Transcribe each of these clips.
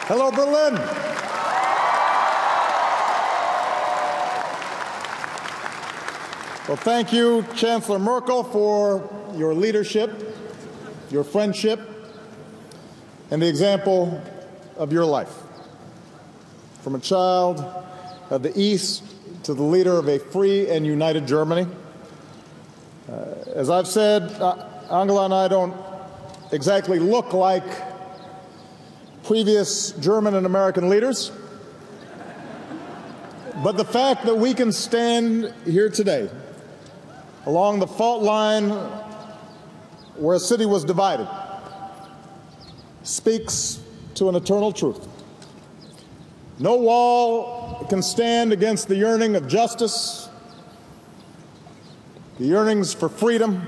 Hello, Berlin. Well, thank you, Chancellor Merkel, for your leadership, your friendship, and the example of your life. From a child of the East to the leader of a free and united Germany. As I've said, Angela and I don't exactly look like previous German and American leaders, but the fact that we can stand here today along the fault line where a city was divided speaks to an eternal truth. No wall can stand against the yearning of justice, the yearnings for freedom,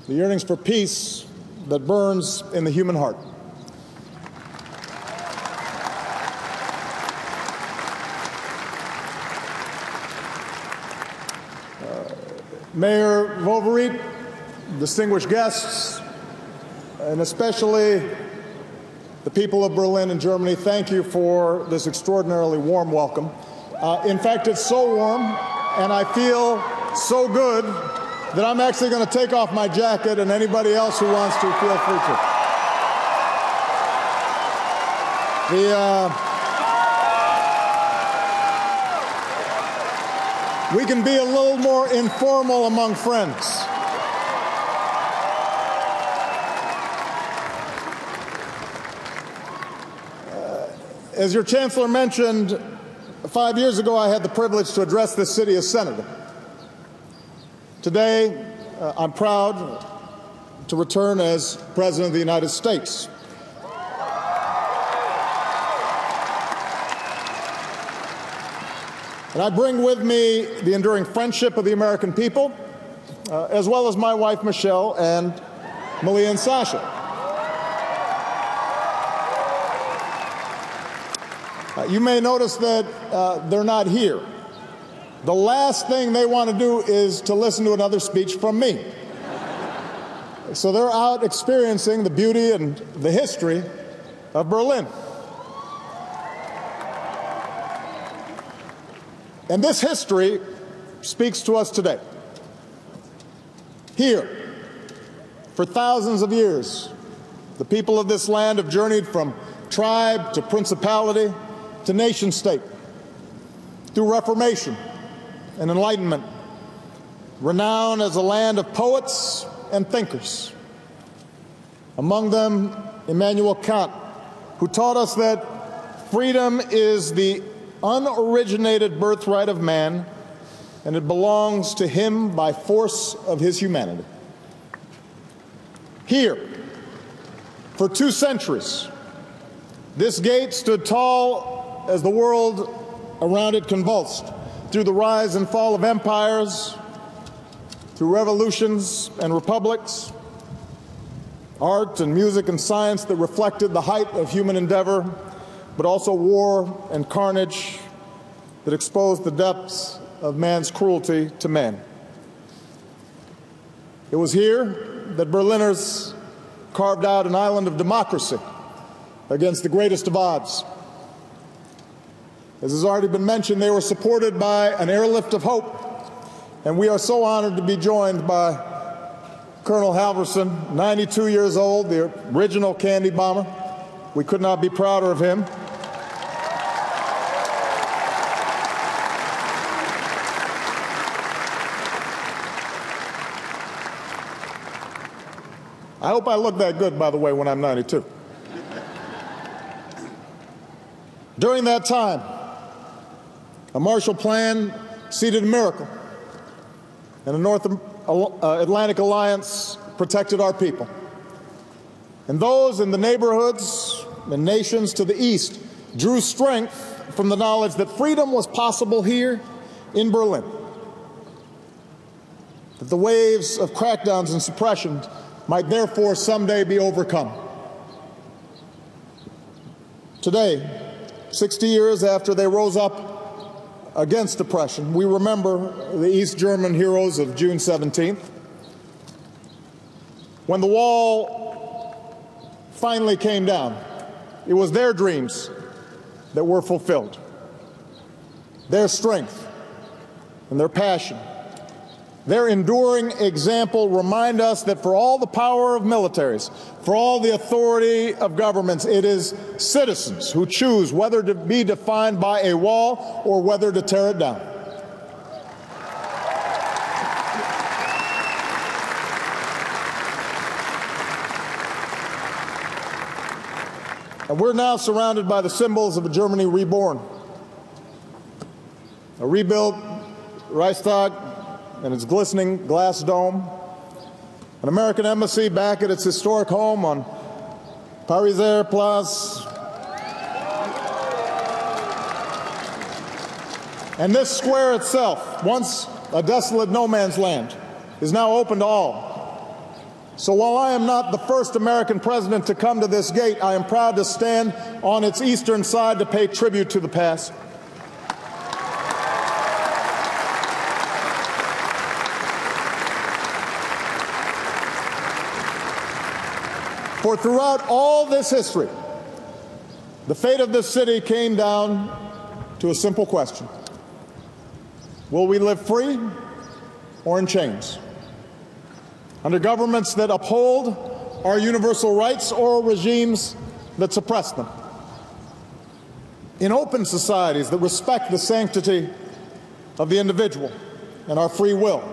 the yearnings for peace that burns in the human heart. Mayor Vovereet, distinguished guests, and especially the people of Berlin and Germany, thank you for this extraordinarily warm welcome. In fact, it's so warm, and I feel so good that I'm actually going to take off my jacket, and anybody else who wants to, feel free to. We can be a little more informal among friends. As your Chancellor mentioned, 5 years ago I had the privilege to address this city as senator. Today, I'm proud to return as President of the United States. And I bring with me the enduring friendship of the American people, as well as my wife, Michelle, and Malia and Sasha. You may notice that they're not here. The last thing they want to do is to listen to another speech from me. So they're out experiencing the beauty and the history of Berlin. And this history speaks to us today. Here, for thousands of years, the people of this land have journeyed from tribe to principality to nation state through Reformation and Enlightenment, renowned as a land of poets and thinkers. Among them, Immanuel Kant, who taught us that freedom is the unoriginated birthright of man, and it belongs to him by force of his humanity. Here, for 2 centuries, this gate stood tall as the world around it convulsed, through the rise and fall of empires, through revolutions and republics, art and music and science that reflected the height of human endeavor, but also war and carnage that exposed the depths of man's cruelty to man. It was here that Berliners carved out an island of democracy against the greatest of odds. As has already been mentioned, they were supported by an airlift of hope, and we are so honored to be joined by Colonel Halverson, 92 years old, the original candy bomber. We could not be prouder of him. I hope I look that good, by the way, when I'm 92. During that time, a Marshall Plan seeded a miracle, and the North Atlantic Alliance protected our people. And those in the neighborhoods and nations to the east drew strength from the knowledge that freedom was possible here in Berlin, that the waves of crackdowns and suppression might therefore someday be overcome. Today, 60 years after they rose up against oppression, we remember the East German heroes of June 17th. When the wall finally came down, It was their dreams that were fulfilled. Their strength and their passion, their enduring example remind us that for all the power of militaries, for all the authority of governments, it is citizens who choose whether to be defined by a wall or whether to tear it down. And we're now surrounded by the symbols of a Germany reborn. A rebuilt Reichstag and its glistening glass dome, an American embassy back at its historic home on Pariser Place, and this square itself, once a desolate no man's land, is now open to all. So while I am not the first American president to come to this gate, I am proud to stand on its eastern side to pay tribute to the past. For throughout all this history, the fate of this city came down to a simple question: will we live free or in chains? Under governments that uphold our universal rights or regimes that suppress them? In open societies that respect the sanctity of the individual and our free will,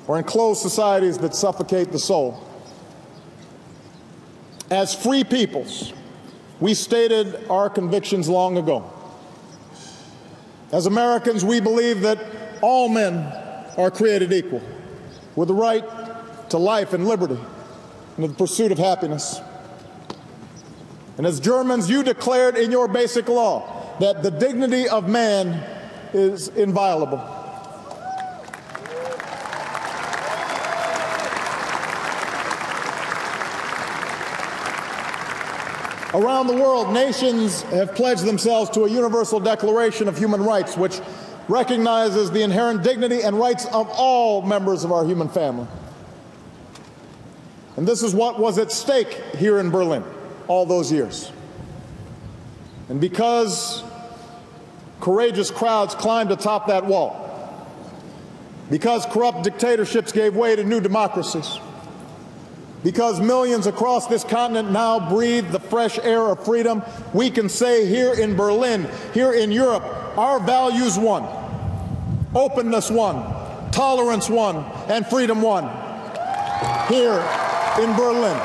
or in closed societies that suffocate the soul? As free peoples, we stated our convictions long ago. As Americans, we believe that all men are created equal, with the right to life and liberty and the pursuit of happiness. And as Germans, you declared in your basic law that the dignity of man is inviolable. Around the world, nations have pledged themselves to a universal declaration of human rights, which recognizes the inherent dignity and rights of all members of our human family. And this is what was at stake here in Berlin all those years. And because courageous crowds climbed atop that wall, because corrupt dictatorships gave way to new democracies, because millions across this continent now breathe the fresh air of freedom, we can say here in Berlin, here in Europe, our values won. Openness won, tolerance won, and freedom won. Here in Berlin.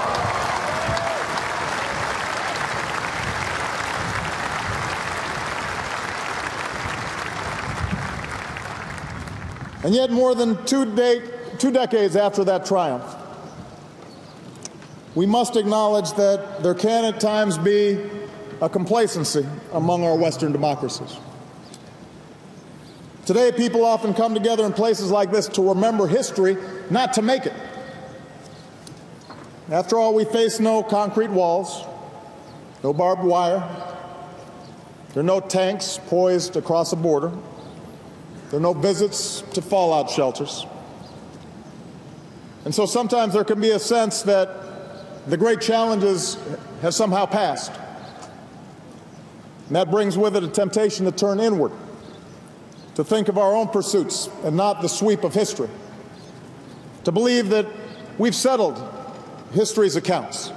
And yet, more than two decades after that triumph, we must acknowledge that there can at times be a complacency among our Western democracies. Today, people often come together in places like this to remember history, not to make it. After all, we face no concrete walls, no barbed wire. There are no tanks poised across a border. There are no visits to fallout shelters. And so sometimes there can be a sense that the great challenges have somehow passed. And that brings with it a temptation to turn inward, to think of our own pursuits and not the sweep of history, to believe that we've settled history's accounts,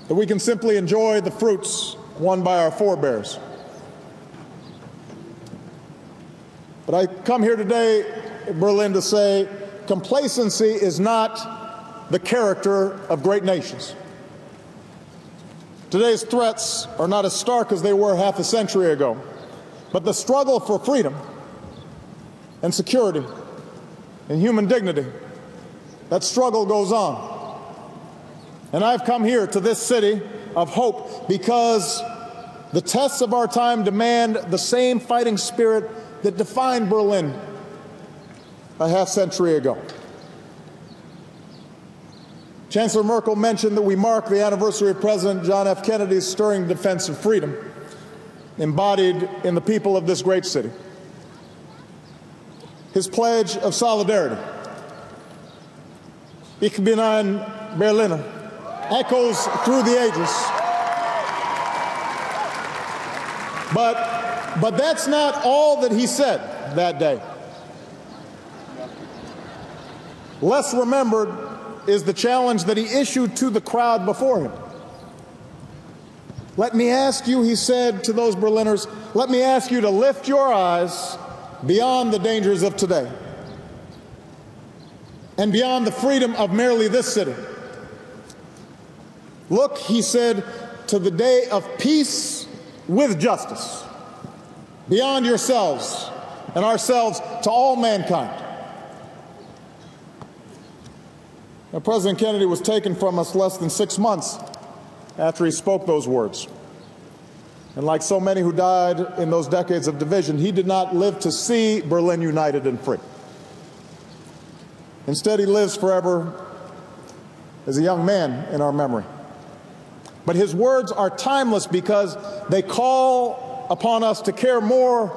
that we can simply enjoy the fruits won by our forebears. But I come here today in Berlin to say complacency is not the character of great nations. Today's threats are not as stark as they were half a century ago, but the struggle for freedom and security and human dignity, that struggle goes on. And I've come here to this city of hope because the tests of our time demand the same fighting spirit that defined Berlin a half-century ago. Chancellor Merkel mentioned that we mark the anniversary of President John F. Kennedy's stirring defense of freedom, embodied in the people of this great city. His pledge of solidarity, Ich bin ein Berliner, echoes through the ages. But that's not all that he said that day. Less remembered is the challenge that he issued to the crowd before him. Let me ask you, he said to those Berliners, let me ask you to lift your eyes beyond the dangers of today and beyond the freedom of merely this city. Look, he said, to the day of peace with justice, beyond yourselves and ourselves to all mankind. Now, President Kennedy was taken from us less than 6 months after he spoke those words. And like so many who died in those decades of division, he did not live to see Berlin united and free. Instead, he lives forever as a young man in our memory. But his words are timeless because they call upon us to care more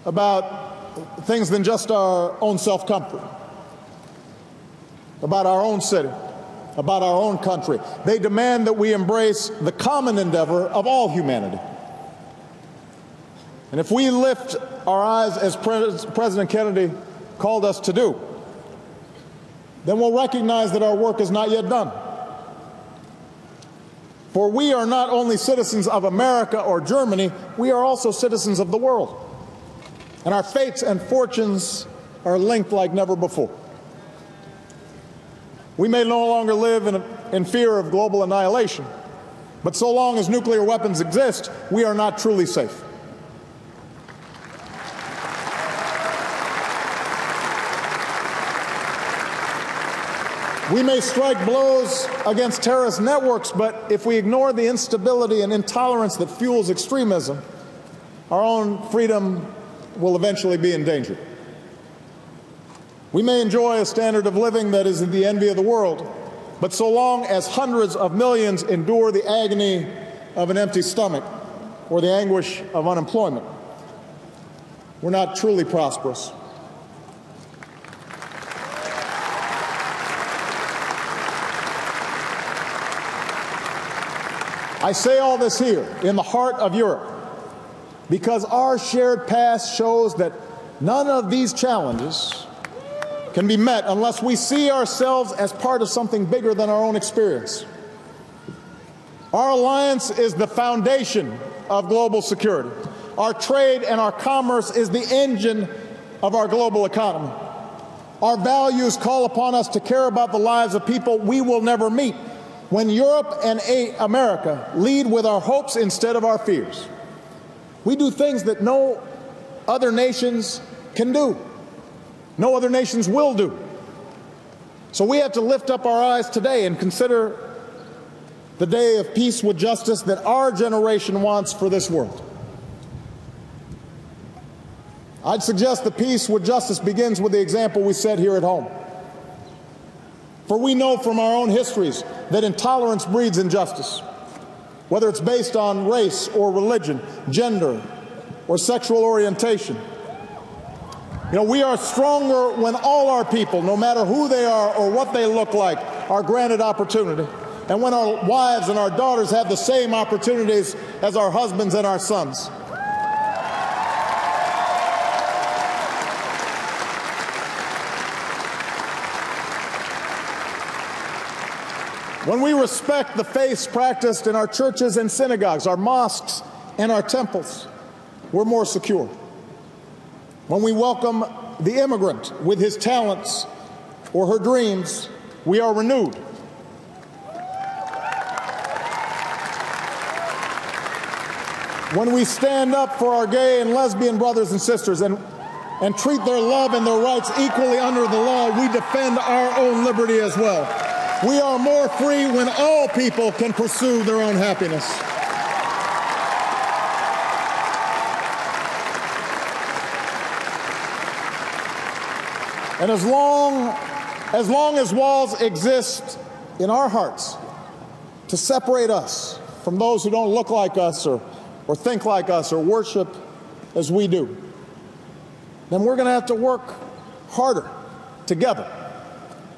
about things than just our own self-comfort, about our own city, about our own country. They demand that we embrace the common endeavor of all humanity. And if we lift our eyes as President Kennedy called us to do, then we'll recognize that our work is not yet done. For we are not only citizens of America or Germany, we are also citizens of the world. And our fates and fortunes are linked like never before. We may no longer live in fear of global annihilation, but so long as nuclear weapons exist, we are not truly safe. We may strike blows against terrorist networks, but if we ignore the instability and intolerance that fuels extremism, our own freedom will eventually be endangered. We may enjoy a standard of living that is the envy of the world, but so long as hundreds of millions endure the agony of an empty stomach or the anguish of unemployment, we're not truly prosperous. I say all this here in the heart of Europe because our shared past shows that none of these challenges can be met unless we see ourselves as part of something bigger than our own experience. Our alliance is the foundation of global security. Our trade and our commerce is the engine of our global economy. Our values call upon us to care about the lives of people we will never meet. When Europe and America lead with our hopes instead of our fears, we do things that no other nations can do. No other nations will do. So we have to lift up our eyes today and consider the day of peace with justice that our generation wants for this world. I'd suggest that peace with justice begins with the example we set here at home. For we know from our own histories that intolerance breeds injustice, whether it's based on race or religion, gender, or sexual orientation. You know, we are stronger when all our people, no matter who they are or what they look like, are granted opportunity, and when our wives and our daughters have the same opportunities as our husbands and our sons. When we respect the faiths practiced in our churches and synagogues, our mosques and our temples, we're more secure. When we welcome the immigrant with his talents or her dreams, we are renewed. When we stand up for our gay and lesbian brothers and sisters and treat their love and their rights equally under the law, we defend our own liberty as well. We are more free when all people can pursue their own happiness. And as long as walls exist in our hearts to separate us from those who don't look like us or think like us or worship as we do, then we're going to have to work harder together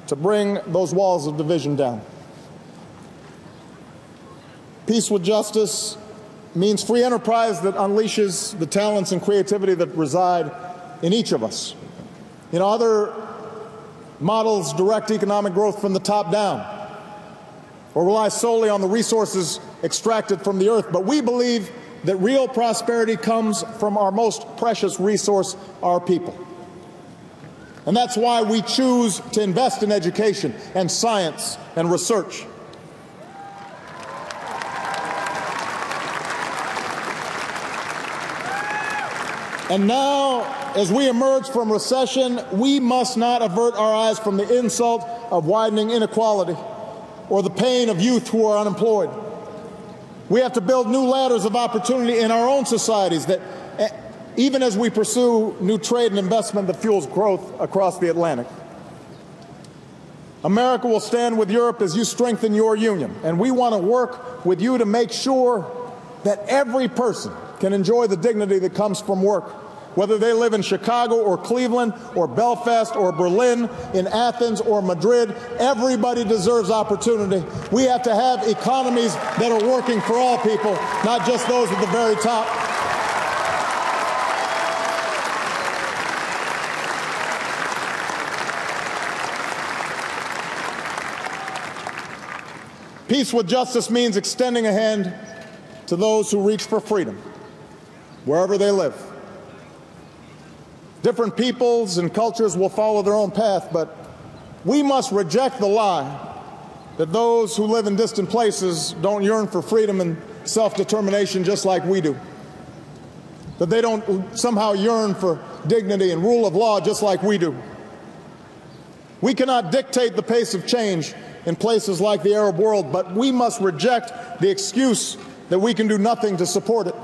to bring those walls of division down. Peace with justice means free enterprise that unleashes the talents and creativity that reside in each of us. Other models direct economic growth from the top down or rely solely on the resources extracted from the earth. But we believe that real prosperity comes from our most precious resource, our people. And that's why we choose to invest in education and science and research. And now, as we emerge from recession, we must not avert our eyes from the insult of widening inequality or the pain of youth who are unemployed. We have to build new ladders of opportunity in our own societies, that even as we pursue new trade and investment that fuels growth across the Atlantic. America will stand with Europe as you strengthen your union, and we want to work with you to make sure that every person can enjoy the dignity that comes from work, whether they live in Chicago or Cleveland or Belfast or Berlin, in Athens or Madrid. Everybody deserves opportunity. We have to have economies that are working for all people, not just those at the very top. Peace with justice means extending a hand to those who reach for freedom, wherever they live. Different peoples and cultures will follow their own path, but we must reject the lie that those who live in distant places don't yearn for freedom and self-determination just like we do, that they don't somehow yearn for dignity and rule of law just like we do. We cannot dictate the pace of change in places like the Arab world, but we must reject the excuse that we can do nothing to support it.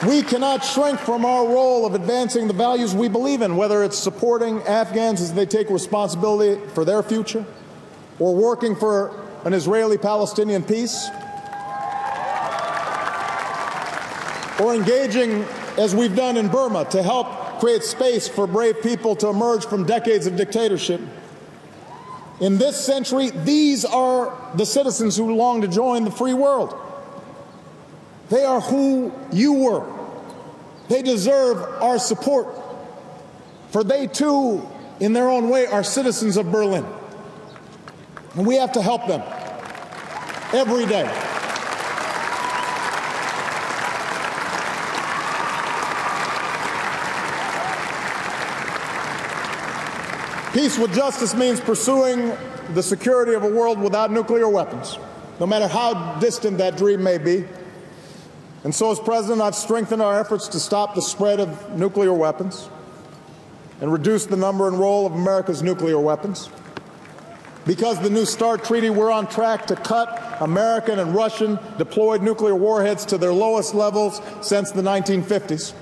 We cannot shrink from our role of advancing the values we believe in, whether it's supporting Afghans as they take responsibility for their future, or working for an Israeli-Palestinian peace, or engaging, as we've done in Burma, to help create space for brave people to emerge from decades of dictatorship. In this century, these are the citizens who long to join the free world. They are who you were. They deserve our support, for they too, in their own way, are citizens of Berlin. And we have to help them every day. Peace with justice means pursuing the security of a world without nuclear weapons, no matter how distant that dream may be. And so, as President, I've strengthened our efforts to stop the spread of nuclear weapons and reduce the number and role of America's nuclear weapons. Because of the New START treaty, we're on track to cut American and Russian deployed nuclear warheads to their lowest levels since the 1950s.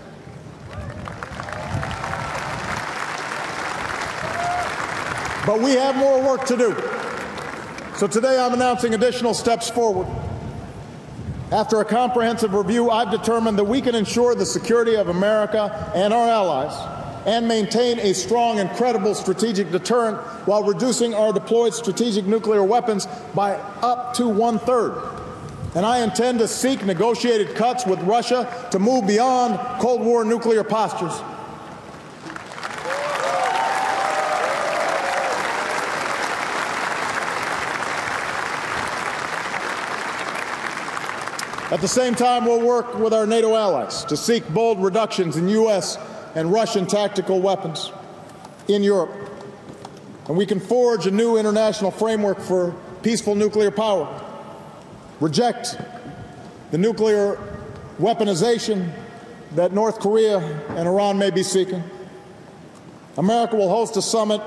But we have more work to do. So today I'm announcing additional steps forward. After a comprehensive review, I've determined that we can ensure the security of America and our allies and maintain a strong and credible strategic deterrent while reducing our deployed strategic nuclear weapons by up to 1/3. And I intend to seek negotiated cuts with Russia to move beyond Cold War nuclear postures. At the same time, we'll work with our NATO allies to seek bold reductions in U.S. and Russian tactical weapons in Europe. And we can forge a new international framework for peaceful nuclear power, reject the nuclear weaponization that North Korea and Iran may be seeking. America will host a summit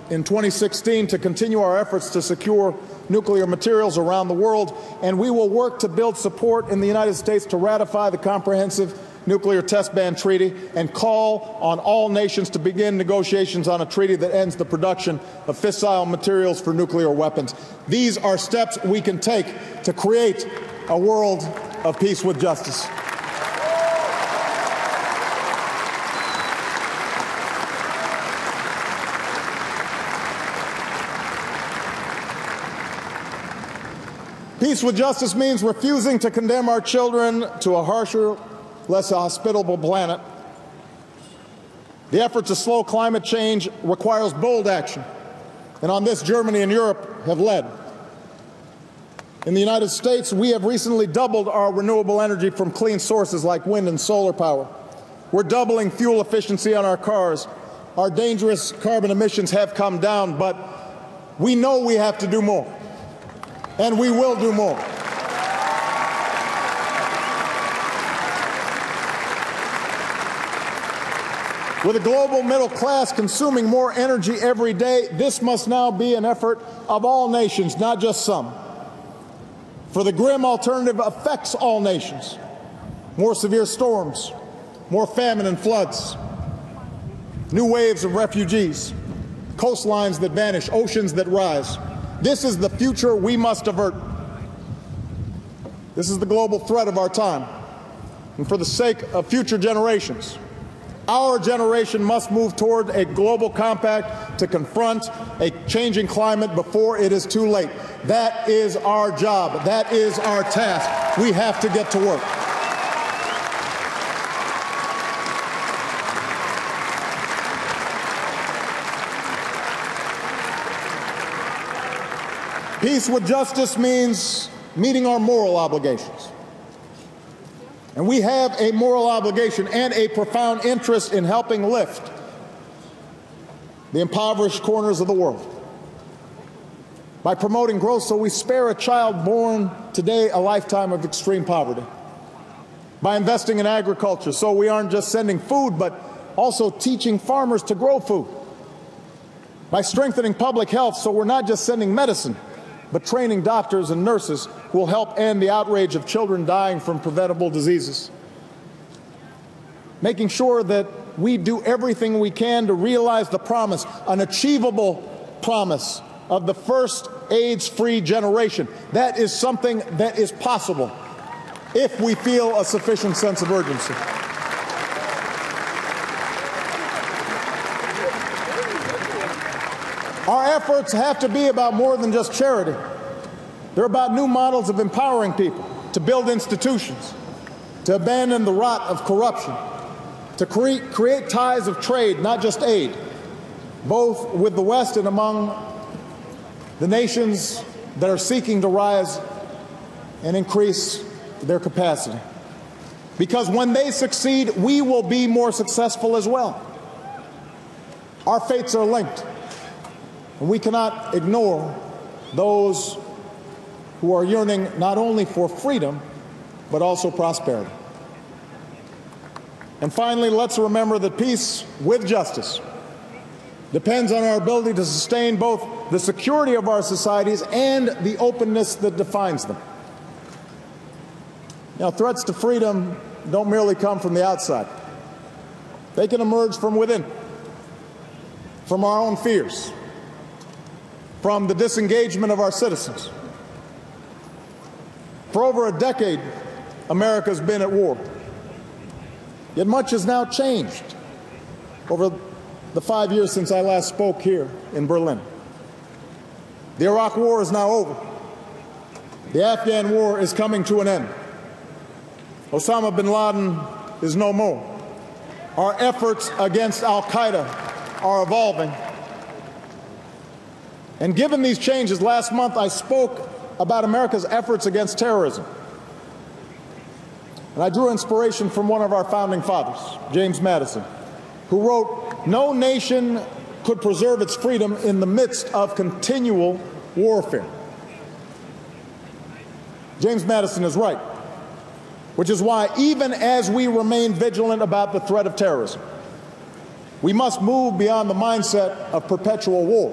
in 2016 to continue our efforts to secure nuclear materials around the world, and we will work to build support in the United States to ratify the Comprehensive Nuclear Test Ban Treaty and call on all nations to begin negotiations on a treaty that ends the production of fissile materials for nuclear weapons. These are steps we can take to create a world of peace with justice. Peace with justice means refusing to condemn our children to a harsher, less hospitable planet. The effort to slow climate change requires bold action, and on this, Germany and Europe have led. In the United States, we have recently doubled our renewable energy from clean sources like wind and solar power. We're doubling fuel efficiency on our cars. Our dangerous carbon emissions have come down, but we know we have to do more, and we will do more. With a global middle class consuming more energy every day, this must now be an effort of all nations, not just some. For the grim alternative affects all nations. More severe storms, more famine and floods, new waves of refugees, coastlines that vanish, oceans that rise. This is the future we must avert. This is the global threat of our time. And for the sake of future generations, our generation must move toward a global compact to confront a changing climate before it is too late. That is our job. That is our task. We have to get to work. Peace with justice means meeting our moral obligations. And we have a moral obligation and a profound interest in helping lift the impoverished corners of the world by promoting growth so we spare a child born today a lifetime of extreme poverty, by investing in agriculture so we aren't just sending food but also teaching farmers to grow food, by strengthening public health so we're not just sending medicine but training doctors and nurses who will help end the outrage of children dying from preventable diseases. Making sure that we do everything we can to realize the promise, an achievable promise, of the first AIDS-free generation. That is something that is possible if we feel a sufficient sense of urgency. Our efforts have to be about more than just charity. They're about new models of empowering people to build institutions, to abandon the rot of corruption, to create ties of trade, not just aid, both with the West and among the nations that are seeking to rise and increase their capacity. Because when they succeed, we will be more successful as well. Our fates are linked. And we cannot ignore those who are yearning not only for freedom, but also prosperity. And finally, let's remember that peace with justice depends on our ability to sustain both the security of our societies and the openness that defines them. Now, threats to freedom don't merely come from the outside. They can emerge from within, from our own fears, from the disengagement of our citizens. For over a decade, America's been at war. Yet much has now changed over the 5 years since I last spoke here in Berlin. The Iraq War is now over. The Afghan War is coming to an end. Osama bin Laden is no more. Our efforts against Al-Qaeda are evolving. And given these changes, last month I spoke about America's efforts against terrorism. And I drew inspiration from one of our founding fathers, James Madison, who wrote, "No nation could preserve its freedom in the midst of continual warfare." James Madison is right, which is why even as we remain vigilant about the threat of terrorism, we must move beyond the mindset of perpetual war.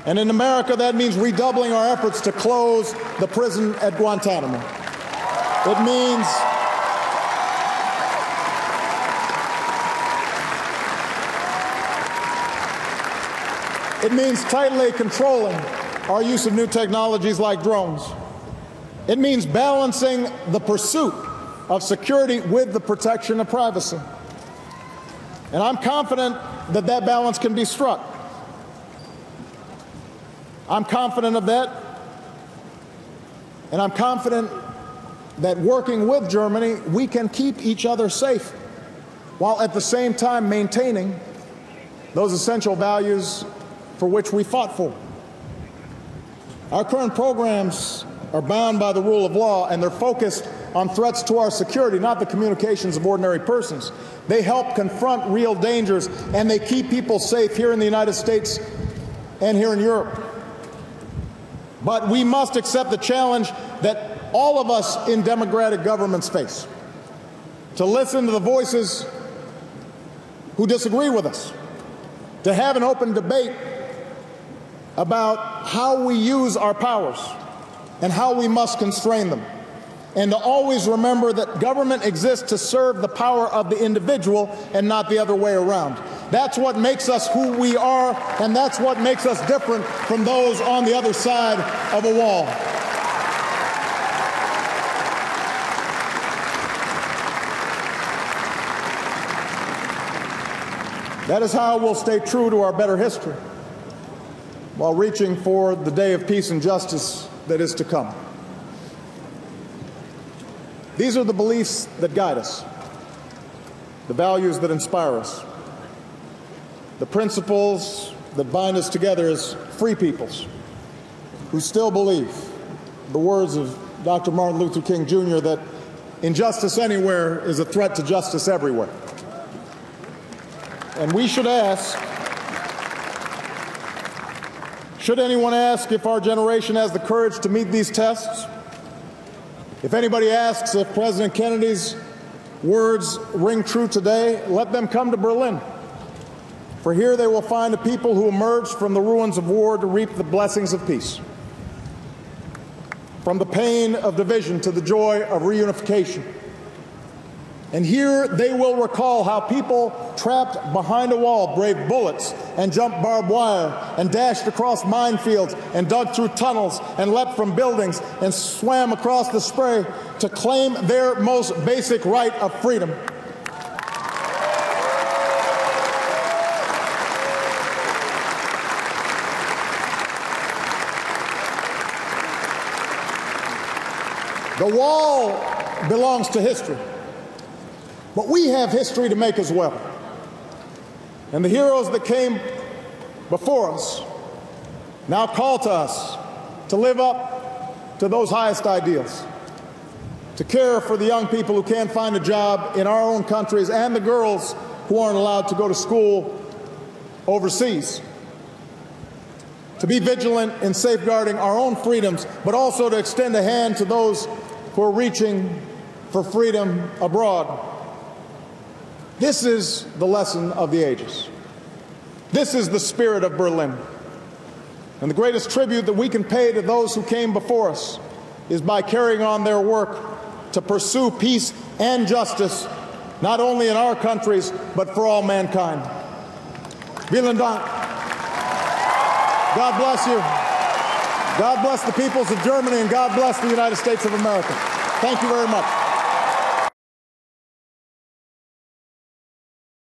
And in America, that means redoubling our efforts to close the prison at Guantanamo. It means tightly controlling our use of new technologies like drones. It means balancing the pursuit of security with the protection of privacy. And I'm confident that that balance can be struck. I'm confident of that And I'm confident that working with Germany, we can keep each other safe while at the same time maintaining those essential values for which we fought for. Our current programs are bound by the rule of law, and they're focused on threats to our security, not the communications of ordinary persons. They help confront real dangers, and they keep people safe here in the United States and here in Europe. But we must accept the challenge that all of us in democratic governments face, to listen to the voices who disagree with us, to have an open debate about how we use our powers and how we must constrain them, and to always remember that government exists to serve the power of the individual and not the other way around. That's what makes us who we are, and that's what makes us different from those on the other side of a wall. That is how we'll stay true to our better history while reaching for the day of peace and justice that is to come. These are the beliefs that guide us, the values that inspire us, the principles that bind us together as free peoples who still believe the words of Dr. Martin Luther King Jr. that injustice anywhere is a threat to justice everywhere. And we should ask, should anyone ask if our generation has the courage to meet these tests? If anybody asks if President Kennedy's words ring true today, let them come to Berlin. For here they will find a people who emerged from the ruins of war to reap the blessings of peace. From the pain of division to the joy of reunification. And here they will recall how people trapped behind a wall braved bullets and jumped barbed wire and dashed across minefields and dug through tunnels and leapt from buildings and swam across the spray to claim their most basic right of freedom. The wall belongs to history. But we have history to make as well. And the heroes that came before us now call to us to live up to those highest ideals, to care for the young people who can't find a job in our own countries and the girls who aren't allowed to go to school overseas, to be vigilant in safeguarding our own freedoms, but also to extend a hand to those who are reaching for freedom abroad. This is the lesson of the ages. This is the spirit of Berlin. And the greatest tribute that we can pay to those who came before us is by carrying on their work to pursue peace and justice, not only in our countries, but for all mankind. Vielen Dank. God bless you. God bless the peoples of Germany, and God bless the United States of America. Thank you very much.